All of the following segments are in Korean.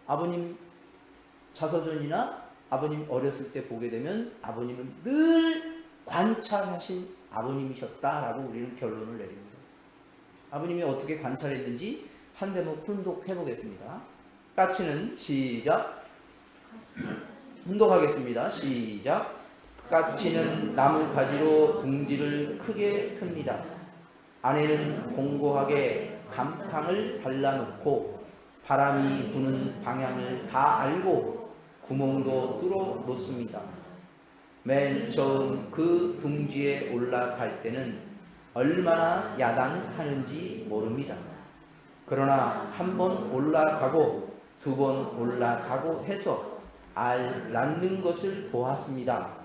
아버님 자서전이나 아버님 어렸을 때 보게 되면 아버님은 늘 관찰하신 아버님이셨다라고 우리는 결론을 내립니다. 아버님이 어떻게 관찰했는지 한 대목 훈독해 보겠습니다. 까치는 시작. 훈독하겠습니다. 시작. 까치는 나무 가지로 둥지를 크게 틉니다. 안에는 공고하게 감탕을 발라놓고 바람이 부는 방향을 다 알고 구멍도 뚫어 놓습니다. 맨 처음 그 둥지에 올라갈 때는 얼마나 야단하는지 모릅니다. 그러나 한 번 올라가고 두 번 올라가고 해서 알 낳는 것을 보았습니다.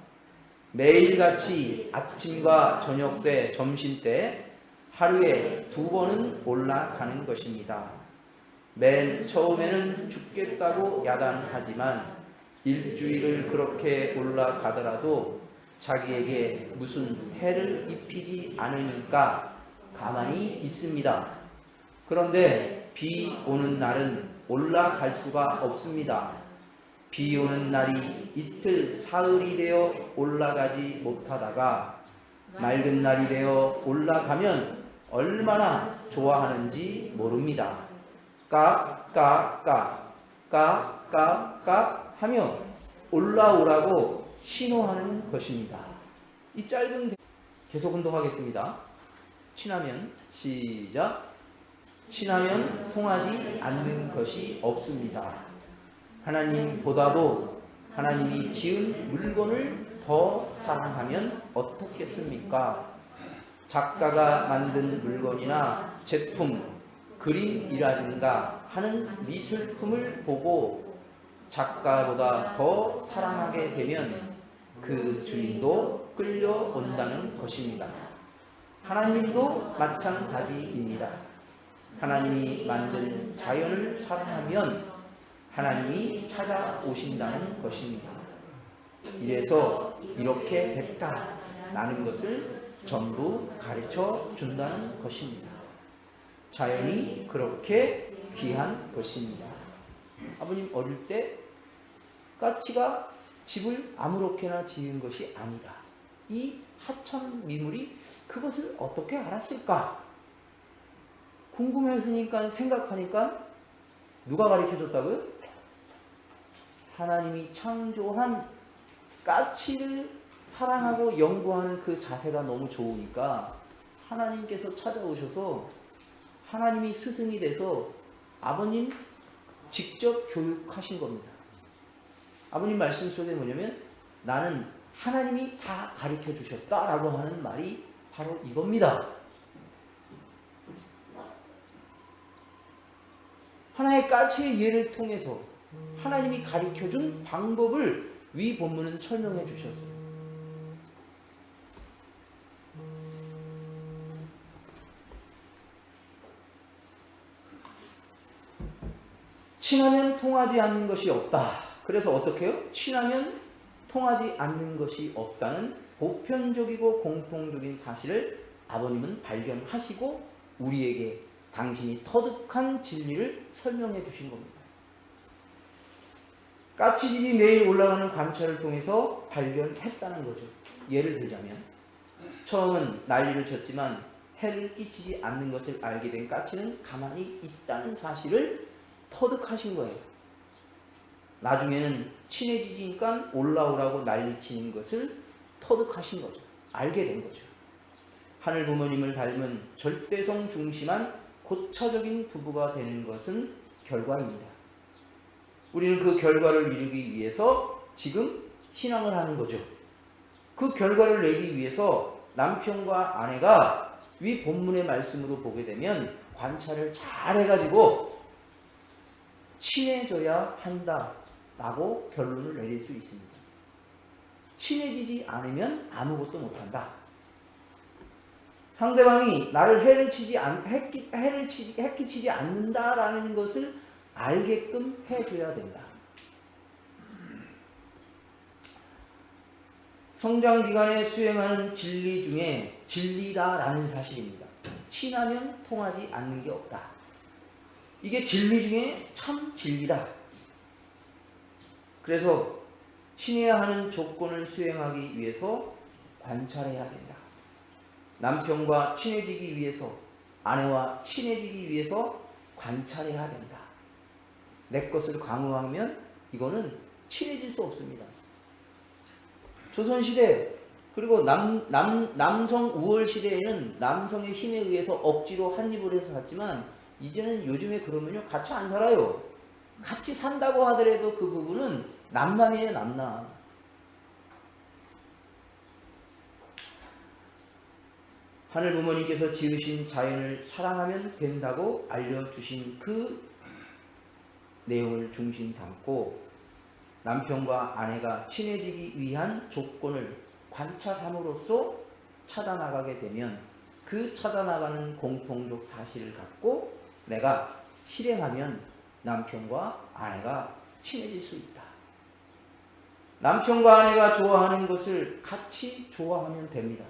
매일같이 아침과 저녁 때, 점심 때 하루에 2번은 올라가는 것입니다. 맨 처음에는 죽겠다고 야단하지만 일주일을 그렇게 올라가더라도 자기에게 무슨 해를 입히지 않으니까 가만히 있습니다. 그런데 비 오는 날은 올라갈 수가 없습니다. 비 오는 날이 이틀 사흘이 되어 올라가지 못하다가 맑은 날이 되어 올라가면 얼마나 좋아하는지 모릅니다. 까까까 까까까 하며 올라오라고 신호하는 것입니다. 이 짧은 계속 운동하겠습니다. 친하면 시작. 친하면 통하지 않는 것이 없습니다. 하나님보다도 하나님이 지은 물건을 더 사랑하면 어떻겠습니까? 작가가 만든 물건이나 제품, 그림이라든가 하는 미술품을 보고 작가보다 더 사랑하게 되면 그 주인도 끌려온다는 것입니다. 하나님도 마찬가지입니다. 하나님이 만든 자연을 사랑하면 하나님이 찾아오신다는 것입니다. 이래서 이렇게 됐다라는 것을 전부 가르쳐 준다는 것입니다. 자연이 그렇게 귀한 것입니다. 아버님 어릴 때 까치가 집을 아무렇게나 지은 것이 아니다. 이 하천 미물이 그것을 어떻게 알았을까? 궁금했으니까 생각하니까 누가 가르쳐줬다고요? 하나님이 창조한 까치를 사랑하고 연구하는 그 자세가 너무 좋으니까 하나님께서 찾아오셔서 하나님이 스승이 돼서 아버님 직접 교육하신 겁니다. 아버님 말씀 속에 뭐냐면 나는 하나님이 다 가르쳐 주셨다라고 하는 말이 바로 이겁니다. 하나의 까치의 예를 통해서 하나님이 가르쳐준 방법을 위 본문은 설명해 주셨어요. 친하면 통하지 않는 것이 없다. 그래서 어떻게 해요? 친하면 통하지 않는 것이 없다는 보편적이고 공통적인 사실을 아버님은 발견하시고 우리에게 당신이 터득한 진리를 설명해 주신 겁니다. 까치집이 매일 올라가는 관찰을 통해서 발견했다는 거죠. 예를 들자면 처음은 난리를 쳤지만 해를 끼치지 않는 것을 알게 된 까치는 가만히 있다는 사실을 터득하신 거예요. 나중에는 친해지니까 올라오라고 난리치는 것을 터득하신 거죠. 알게 된 거죠. 하늘 부모님을 닮은 절대성 중심한 고차적인 부부가 되는 것은 결과입니다. 우리는 그 결과를 이루기 위해서 지금 신앙을 하는 거죠. 그 결과를 내기 위해서 남편과 아내가 위 본문의 말씀으로 보게 되면 관찰을 잘 해가지고 친해져야 한다라고 결론을 내릴 수 있습니다. 친해지지 않으면 아무것도 못한다. 상대방이 나를 해끼치지 않는다라는 것을 알게끔 해줘야 된다. 성장기간에 수행하는 진리 중에 진리다라는 사실입니다. 친하면 통하지 않는 게 없다. 이게 진리 중에 참 진리다. 그래서 친해야 하는 조건을 수행하기 위해서 관찰해야 된다. 남편과 친해지기 위해서, 아내와 친해지기 위해서 관찰해야 된다. 내 것을 강요하면 이거는 친해질 수 없습니다. 조선시대 그리고 남성 우월 시대에는 남성의 힘에 의해서 억지로 한 입을 해서 샀지만 이제는 요즘에 그러면요 같이 안 살아요. 같이 산다고 하더라도 그 부분은 남남이에요, 남남. 하늘 부모님께서 지으신 자연을 사랑하면 된다고 알려주신 그 내용을 중심 삼고 남편과 아내가 친해지기 위한 조건을 관찰함으로써 찾아나가게 되면 그 찾아나가는 공통적 사실을 갖고 내가 실행하면 남편과 아내가 친해질 수 있다. 남편과 아내가 좋아하는 것을 같이 좋아하면 됩니다.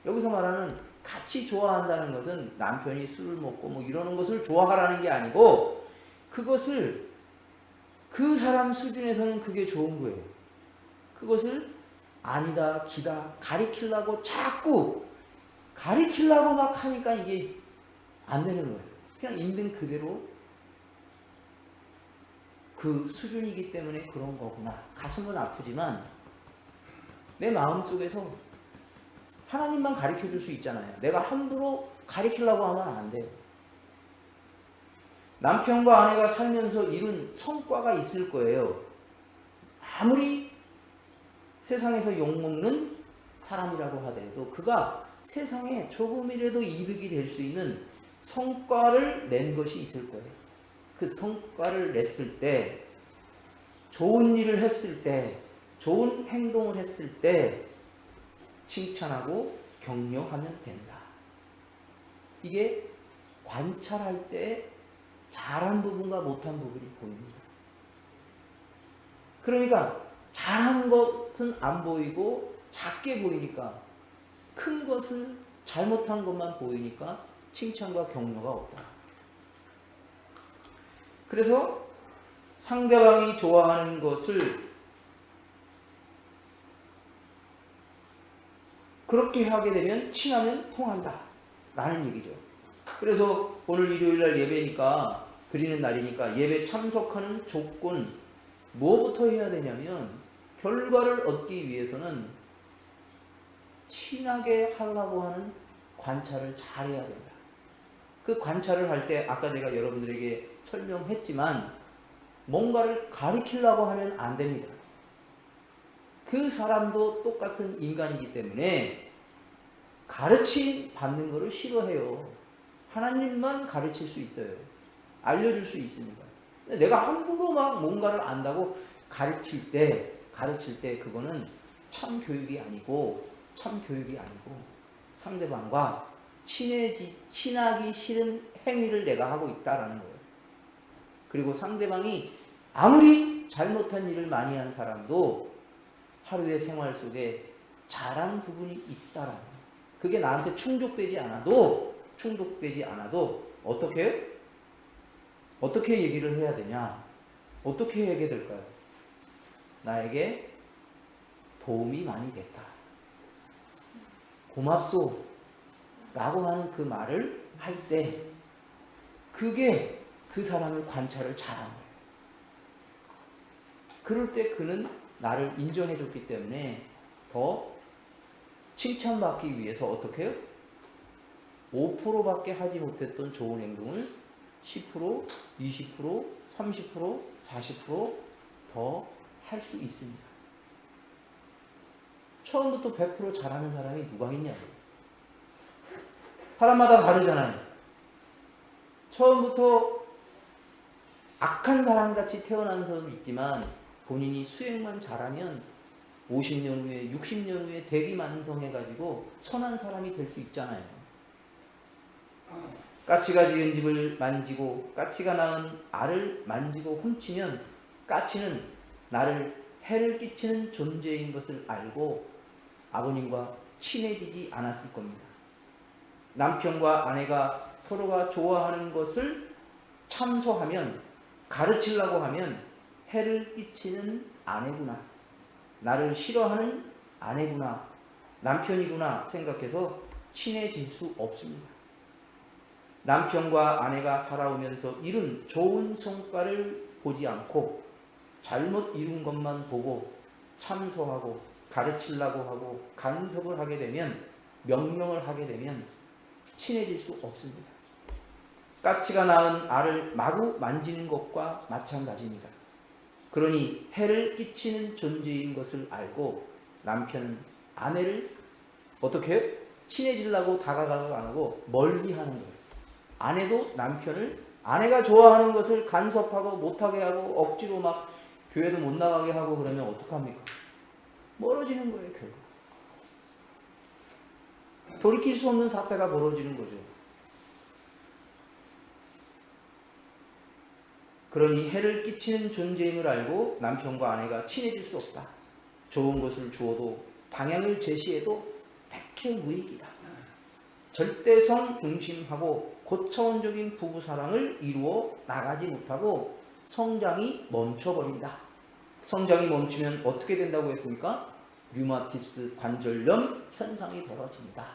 여기서 말하는 같이 좋아한다는 것은 남편이 술을 먹고 뭐 이러는 것을 좋아하라는 게 아니고 그것을 그 사람 수준에서는 그게 좋은 거예요. 그것을 아니다, 기다, 가리키려고 자꾸 가리키려고 막 하니까 이게 안 되는 거예요. 그냥 있는 그대로 그 수준이기 때문에 그런 거구나. 가슴은 아프지만 내 마음속에서 하나님만 가르쳐 줄 수 있잖아요. 내가 함부로 가르치려고 하면 안 돼요. 남편과 아내가 살면서 이룬 성과가 있을 거예요. 아무리 세상에서 욕먹는 사람이라고 하더라도 그가 세상에 조금이라도 이득이 될 수 있는 성과를 낸 것이 있을 거예요. 그 성과를 냈을 때, 좋은 일을 했을 때, 좋은 행동을 했을 때 칭찬하고 격려하면 된다. 이게 관찰할 때 잘한 부분과 못한 부분이 보입니다. 그러니까 잘한 것은 안 보이고 작게 보이니까 큰 것은 잘못한 것만 보이니까 칭찬과 격려가 없다. 그래서 상대방이 좋아하는 것을 그렇게 하게 되면 친하면 통한다 라는 얘기죠. 그래서 오늘 일요일날 예배니까 드리는 날이니까 예배 참석하는 조건 뭐부터 해야 되냐면 결과를 얻기 위해서는 친하게 하려고 하는 관찰을 잘해야 된다. 그 관찰을 할 때 아까 제가 여러분들에게 설명했지만 뭔가를 가리키려고 하면 안 됩니다. 그 사람도 똑같은 인간이기 때문에 가르침 받는 것을 싫어해요. 하나님만 가르칠 수 있어요. 알려줄 수 있습니다. 내가 함부로 막 뭔가를 안다고 가르칠 때 그거는 참 교육이 아니고 상대방과 친하기 싫은 행위를 내가 하고 있다라는 거예요. 그리고 상대방이 아무리 잘못한 일을 많이 한 사람도 하루의 생활 속에 잘한 부분이 있다라는 거예요. 그게 나한테 충족되지 않아도 어떻게 해요? 어떻게 얘기를 해야 되냐? 어떻게 얘기해야 될까요? 나에게 도움이 많이 됐다. 고맙소 라고 하는 그 말을 할 때 그게 그 사람을 관찰을 잘한 거예요. 그럴 때 그는 나를 인정해 줬기 때문에 더 칭찬받기 위해서 어떻게 해요? 5%밖에 하지 못했던 좋은 행동을 10%, 20%, 30%, 40% 더 할 수 있습니다. 처음부터 100% 잘하는 사람이 누가 있냐고요. 사람마다 다르잖아요. 처음부터 악한 사람같이 태어난 사람도 있지만 본인이 수행만 잘하면 50년 후에 60년 후에 대기만성해가지고 선한 사람이 될 수 있잖아요. 까치가 지은 집을 만지고 까치가 낳은 알을 만지고 훔치면 까치는 나를 해를 끼치는 존재인 것을 알고 아버님과 친해지지 않았을 겁니다. 남편과 아내가 서로가 좋아하는 것을 참소하면 가르치려고 하면 해를 끼치는 아내구나, 나를 싫어하는 아내구나, 남편이구나 생각해서 친해질 수 없습니다. 남편과 아내가 살아오면서 이룬 좋은 성과를 보지 않고 잘못 이룬 것만 보고 참소하고 가르치려고 하고 간섭을 하게 되면, 명령을 하게 되면 친해질 수 없습니다. 까치가 낳은 알을 마구 만지는 것과 마찬가지입니다. 그러니 해를 끼치는 존재인 것을 알고 남편은 아내를 어떻게 해요? 친해지려고 다가가려고 안 하고 멀리하는 거예요. 아내도 남편을 아내가 좋아하는 것을 간섭하고 못하게 하고 억지로 막 교회도 못 나가게 하고 그러면 어떡합니까? 멀어지는 거예요, 결국. 돌이킬 수 없는 사태가 벌어지는 거죠. 그러니 해를 끼치는 존재임을 알고 남편과 아내가 친해질 수 없다. 좋은 것을 주어도 방향을 제시해도 백해무익이다. 절대성 중심하고 고차원적인 부부사랑을 이루어 나가지 못하고 성장이 멈춰버린다. 성장이 멈추면 어떻게 된다고 했습니까? 류마티스 관절염 현상이 벌어진다.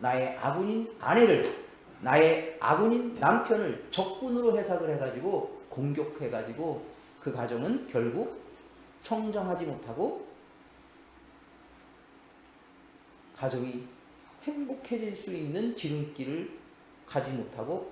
나의 아군인 아내를, 나의 아군인 남편을 적군으로 해석을 해가지고 공격해가지고 그 가정은 결국 성장하지 못하고 가정이 행복해질 수 있는 지름길을 가지 못하고